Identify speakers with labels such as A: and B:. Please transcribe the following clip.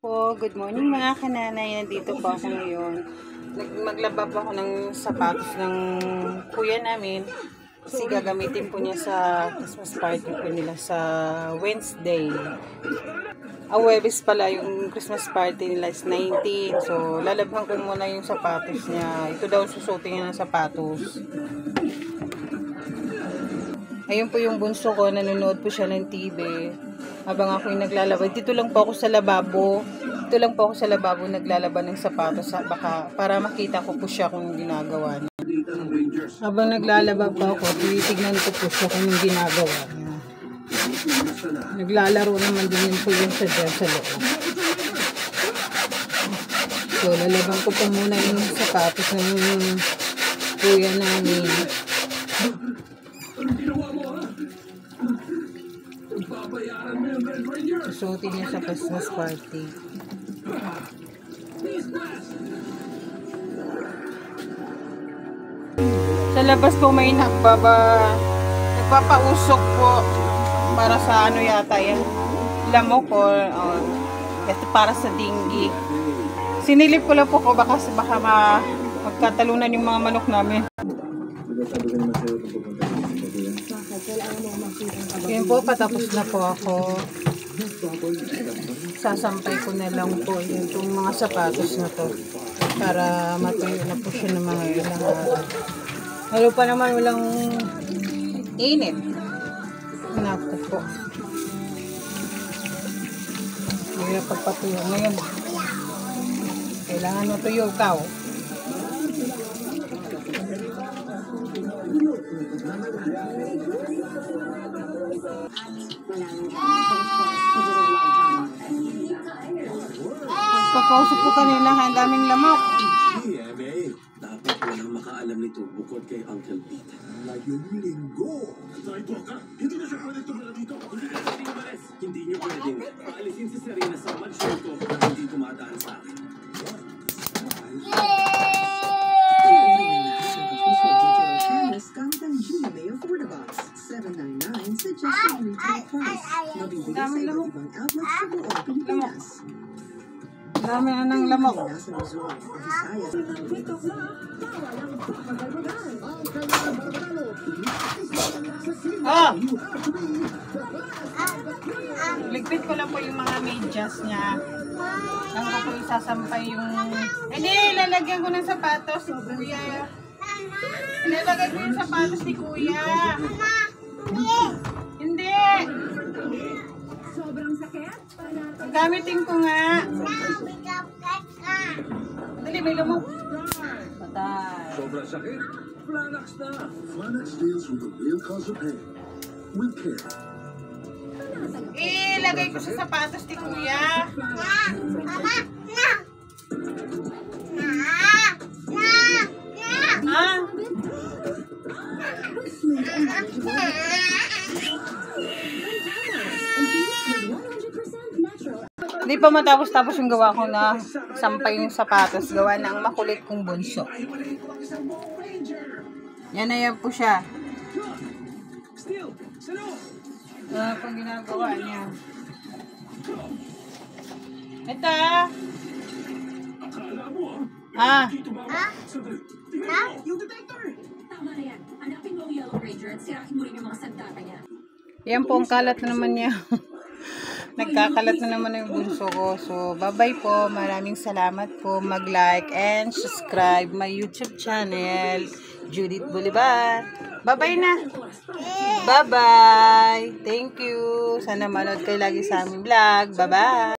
A: Po, good morning mga kananay. Nandito po ako ngayon. Maglaba po ako ng sapatos ng kuya namin. Kasi gagamitin po niya sa Christmas party po nila sa Wednesday. Huwebes pala yung Christmas party nila is 19. So, lalabhan ko muna yung sapatos niya. Ito daw susutin niya ng sapatos. Ayun po yung bunso ko. Nanonood po siya ng TV. Habang ako yung naglalaba. Dito lang po ako sa lababo. Dito lang po ako sa lababo naglalaba ng sapatos. Baka, para makita ko po siya kung ginagawa niya. Habang naglalaba po ako, tinitignan ko po siya kung ginagawa niya. Naglalaro naman din yun po yun sa dyan sa loob. So, lalaban ko po muna yung sapatos ng kuya namin. Susuotin niya sa Christmas party. Sa labas po may nagpapausok po para sa ano yata yan, lamok or para sa dinggi. Sinilip ko lang po ko baka magkatalunan yung mga manok namin. Yan po, patapos na po ako. Sasampay ko na lang po yung mga sapatos na to para matuyo na po siya ng mga ilang araw. Lalo pa naman walang init. Naku po. Ngayon pagpatuyo ngayon. Kailangan matuyo ka. Pagpapausap ko kanina, ang daming lamok.
B: Dapat walang makaalam nito bukod kay Uncle Pete. Ngayong linggo. Narito ka? Hindi na siya pwede tumira dito. Hindi na siya umalis. Hindi niyo pwedeng paalisin si Serena sa mansion ko na hindi tumadaan sa akin.
A: Daming lamok. Dami na ng lamok. Oh! Ligpit ko lang po yung mga medyas niya. Lang ko po isasampay yung... Hindi, lalagyan ko ng sapatos ni Kuya. Ilalagay ko yung sapatos ni Kuya. Hindi!
C: Sobrang sakit?
A: Gamitin ko nga. Dali, may lumok. Patay.
B: Sobrang sakit? Flanax na. Flanax deals with the real cause of pain. With care.
A: Ilagay ko sa sapatos ni Kuya. Hindi pa matapos-tapos yung gawa ko na sampay yung sapatos. Gawa ng makulit kong bunso. Yan na yan po siya. Ano pang ginagawa niya? Ito.
C: Tama na yan. Hanapin mo ang Yellow Ranger at sirahin mo rin yung mga sandata niya.
A: Yan po ang kalat na naman niya. Nagkakalat na naman yung bunso ko. So, bye-bye po. Maraming salamat po. Mag-like and subscribe my YouTube channel, Judith Bolivar. Bye-bye na. Bye-bye. Thank you. Sana manood kayo lagi sa aming vlog. Bye-bye.